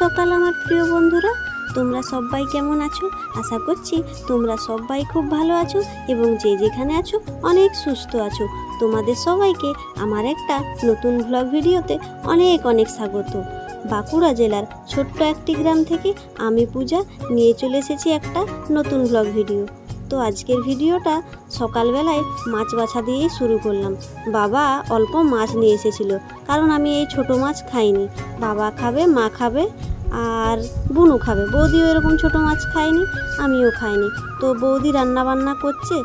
সকাল আমার প্রিয় বন্ধুরা, তোমরা সবাই কেমন আছো? আশা করছি তোমরা সবাই খুব ভালো আছো এবং যে যেখানে আছো অনেক সুস্থ আছো। তোমাদের সবাইকে আমার একটা নতুন ব্লগ ভিডিওতে অনেক অনেক স্বাগত। বাঁকুড়া জেলার ছোট্ট একটি গ্রাম থেকে আমি পূজা নিয়ে চলে এসেছি একটা নতুন ব্লগ ভিডিও। তো আজকের ভিডিওটা সকালবেলায় মাছ বাছা দিয়েই শুরু করলাম। বাবা অল্প মাছ নিয়ে এসেছিল, কারণ আমি এই ছোট মাছ খাইনি। বাবা খাবে, মা খাবে আর বুনু খাবে। বৌদিও এরকম ছোট মাছ খায়নি, আমিও খাইনি। তো বৌদি রান্না বান্না করছে,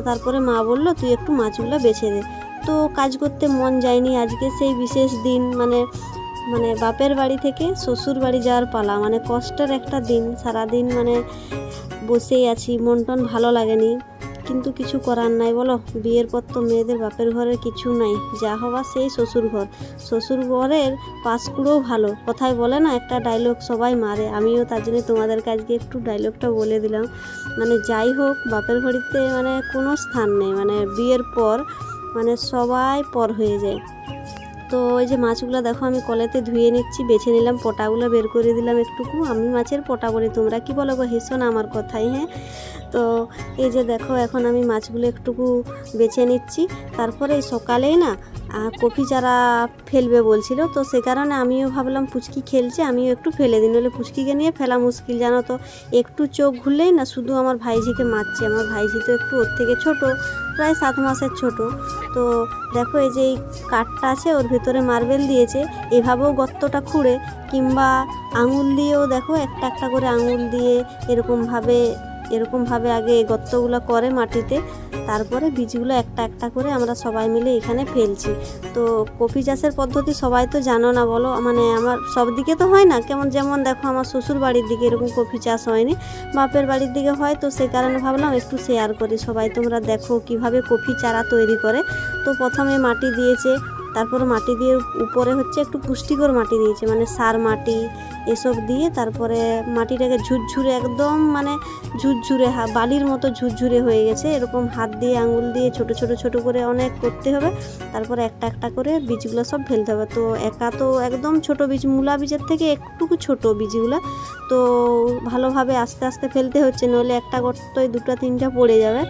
তারপরে মা বলল তুই একটু মাছগুলো বেছে দে। তো কাজ করতে মন যায়নি। আজকে সেই বিশেষ দিন, মানে বাপের বাড়ি থেকে শ্বশুর বাড়ি যাওয়ার পালা, মানে কষ্টের একটা দিন। সারাদিন বসেই আছি, মন টন ভালো লাগেনি, কিন্তু কিছু করার নাই বলো। বিয়ের পর তো মেয়েদের বাপের ঘরের কিছু নাই, যা হওয়া সেই শ্বশুর ঘর। শ্বশুর ঘরের পাঁশকুড়োও ভালো, কথায় বলে না একটা ডায়লগ সবাই মারে, আমিও তার জন্য তোমাদের কাছে একটু ডায়লগটা বলে দিলাম। যাই হোক, বাপের বাড়িতে কোনো স্থান নেই, বিয়ের পর সবাই পর হয়ে যায়। তো ওই যে মাছগুলো দেখো আমি কলেতে ধুয়ে নিচ্ছি, বেছে নিলাম, পটাগুলো বের করে দিলাম একটুকু। আমি মাছের পটা বলি, তোমরা কি বলো গো? হেসো না আমার কথাই, হ্যাঁ। তো এই যে দেখো এখন আমি মাছগুলো একটুকু বেছে নিচ্ছি। তারপরে সকালেই না কফি চারা ফেলবে বলছিল, তো সে কারণে আমিও ভাবলাম পুচকি খেলছে, আমিও একটু ফেলে দিই, নইলে পুচকিকে নিয়ে ফেলা মুশকিল জানো তো। একটু চোখ ঘুরলেই না শুধু আমার ভাইঝিকে মারছে। আমার ভাইঝি তো একটু ওর থেকে ছোট, প্রায় 7 মাসের ছোট। তো দেখো এই যে এই কাঠটা আছে, ওর ভেতরে মার্বেল দিয়েছে। এভাবেও গর্তটা খুঁড়ে কিংবা আঙুল দিয়েও দেখো একটা একটা করে আঙুল দিয়ে এরকমভাবে আগে গর্তগুলো করে মাটিতে, তারপরে বীজগুলো একটা একটা করে আমরা সবাই মিলে এখানে ফেলছি। তো কফি চাষের পদ্ধতি সবাই তো জানো না বলো, আমার সব দিকে তো হয় না, যেমন দেখো আমার শ্বশুর বাড়ির দিকে এরকম কফি চাষ হয়নি, বাপের বাড়ির দিকে হয়। তো সে কারণে ভাবলাম একটু শেয়ার করি, সবাই তোমরা দেখো কিভাবে কফি চারা তৈরি করে। তো প্রথমে মাটি দিয়েছে, তারপরে মাটি দিয়ে উপরে একটু পুষ্টিকর মাটি দিয়েছে, সার মাটি এসব দিয়ে। তারপরে মাটিটাকে ঝুরঝুরে একদম ঝুরঝুরে বালির মতো ঝুরঝুরে হয়ে গেছে। এরকম হাত দিয়ে আঙুল দিয়ে ছোট ছোট ছোট করে অনেক করতে হবে। তারপরে একটা একটা করে বীজগুলো সব ফেলতে হবে। তো একা তো একদম ছোট বীজ, মূলা বীজের থেকে একটুকু ছোট বীজগুলো, তো ভালোভাবে আস্তে আস্তে ফেলতে হচ্ছে, নইলে একটা গর্তয় 2-3টা পড়ে যাবে।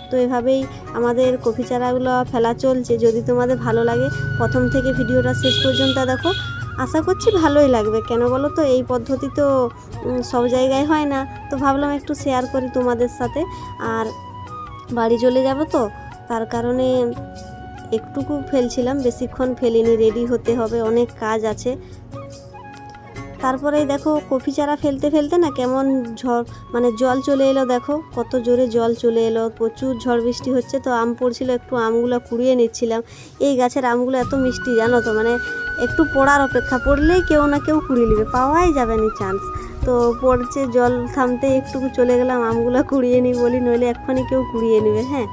তো এভাবেই আমাদের কফি চারাগুলো ফেলা চলছে। যদি তোমাদের ভালো লাগে প্রথম থেকে ভিডিওটা শেষ পর্যন্ত দেখো, আশা করছি ভালোই লাগবে। কেন বলো তো, এই পদ্ধতি তো সব জায়গায় হয় না, তো ভাবলাম একটু শেয়ার করি তোমাদের সাথে। আর বাড়ি চলে যাব তো, তার কারণে একটুকু ফেলছিলাম, বেশিক্ষণ ফেলিনি, রেডি হতে হবে, অনেক কাজ আছে। তারপরে দেখো কফি চারা ফেলতে ফেলতে না কেমন জল চলে এলো, দেখো কত জোরে জল চলে এলো, প্রচুর ঝড় বৃষ্টি হচ্ছে। তো আম পড়ছিল, একটু আমগুলো কুড়িয়ে নিচ্ছিলাম। এই গাছের আমগুলো এত মিষ্টি জানো তো, একটু পড়ার অপেক্ষা, পড়লেই কেউ না কেউ কুড়িয়ে নেবে, পাওয়াই যাবে না চান্স। তো পড়ছে, জল থামতে একটুকু চলে গেলাম, আমগুলো কুড়িয়ে নিই বলি, নইলে এক্ষুনি কেউ কুড়িয়ে নেবে, হ্যাঁ।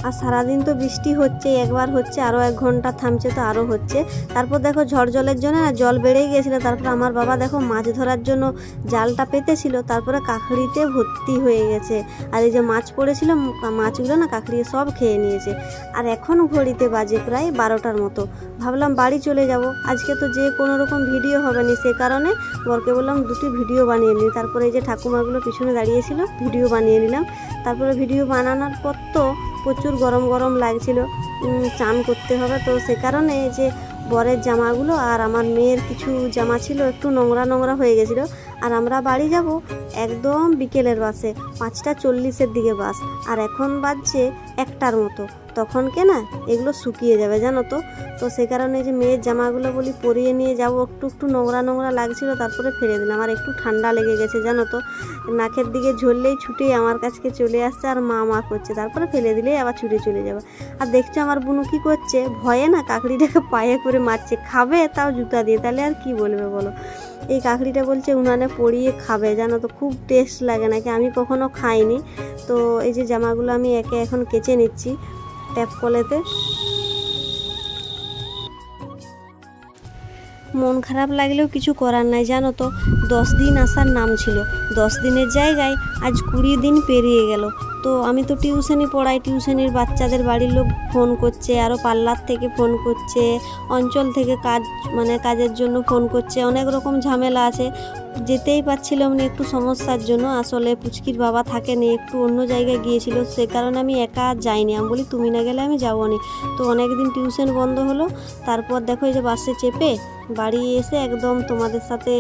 আর সারাদিন তো বৃষ্টি হচ্ছে, একবার হচ্ছে আরও 1 ঘন্টা থামছে, তো আরও হচ্ছে। তারপর দেখো ঝড় জলের জন্য না জল বেড়েই গিয়েছিলো। তারপর আমার বাবা দেখো মাছ ধরার জন্য জালটা পেতেছিল, তারপরে কাঁকড়িতে ভর্তি হয়ে গেছে। আর এই যে মাছ পড়েছিল, মাছগুলো না কাঁকড়িয়ে সব খেয়ে নিয়েছে। আর এখন ঘড়িতে বাজে প্রায় 12টার মতো। ভাবলাম বাড়ি চলে যাব, আজকে তো যে কোনো রকম ভিডিও হবে না, সে কারণে বরকে বললাম 2টি ভিডিও বানিয়ে নিই। তারপরে এই যে ঠাকুমাগুলো পিছনে দাঁড়িয়েছিল, ভিডিও বানিয়ে নিলাম। তারপরে ভিডিও বানানোর পর তো প্রচুর গরম গরম লাগছিল, চান করতে হবে। তো সে কারণে যে বরের জামাগুলো আর আমার মেয়ের কিছু জামা ছিল একটু নোংরা নোংরা হয়ে গেছিলো। আর আমরা বাড়ি যাব একদম বিকেলের বাসে, 5:40-এর দিকে বাস। আর এখন বাজছে 1টার মতো, তখনকে না এগুলো শুকিয়ে যাবে জানো তো। তো সে কারণে যে মেয়ের জামাগুলো বলি পরিয়ে নিয়ে যাব, একটু নোংরা নোংরা লাগছিল, তারপরে ফেলে দিলাম। আর একটু ঠান্ডা লেগে গেছে জানো তো, নাকের দিকে ঝরলেই ছুটে আমার কাছে চলে আসছে আর মা করছে, তারপরে ফেলে দিলেই আবার ছুটে চলে যাবে। আর দেখছো আমার বুনু কি করছে, ভয়ে না কাকড়িটাকে পায়ে করে মারছে, খাবে তাও জুতা দিয়ে, তাহলে আর কি বলবে বলো। এই কাকড়িটা বলছে উনানে পরিয়ে খাবে জানো তো, খুব টেস্ট লাগে নাকি, আমি কখনো খাইনি। তো এই যে জামাগুলো আমি একে এখন কেচে নিচ্ছি ট্যাপ কলেতে। মন খারাপ লাগলেও কিছু করার নাই জানো তো। 10 দিন আসার নাম ছিল, 10 দিনের জায়গায় আজ 20 দিন পেরিয়ে গেল। তো তো আমি তো টিউশনই পড়াই, টিউশনির বাচ্চাদের বাড়ির লোক ফোন করছে, আরও পার্লার থেকে ফোন করছে, অঞ্চল থেকে কাজের জন্য ফোন করছে, অনেক রকম ঝামেলা আছে। যেতেই পারছিলাম না একটু সমস্যার জন্য। আসলে পুচকির বাবা থাকেনি, একটু অন্য জায়গায় গিয়েছিল, সে কারণে আমি একা যাইনি। আমি বলি তুমি না গেলে আমি যাবো না। তো অনেক দিন টিউশন বন্ধ হলো। তারপর দেখো এই যে বাসে চেপে বাড়ি এসে একদম তোমাদের সাথে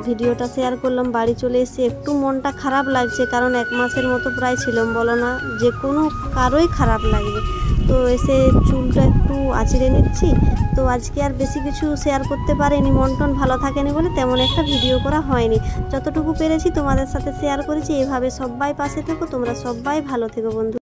ভিডিওটা শেয়ার করলাম। বাড়ি চলে এসে একটু মনটা খারাপ লাগছে, কারণ 1 মাসের মতো প্রায় ছিলাম, বলো না, যে কোনো কারোই খারাপ লাগবে। তো এসে চুলটা একটু আঁচড়ে নিচ্ছি। তো আজকে আর বেশি কিছু শেয়ার করতে পারিনি, মন টন ভালো থাকেনি বলে তেমন একটা ভিডিও করা হয়নি। যতটুকু পেরেছি তোমাদের সাথে শেয়ার করেছি। এভাবে সবাই পাশে থেকো, তোমরা সবাই ভালো থেকো বন্ধু।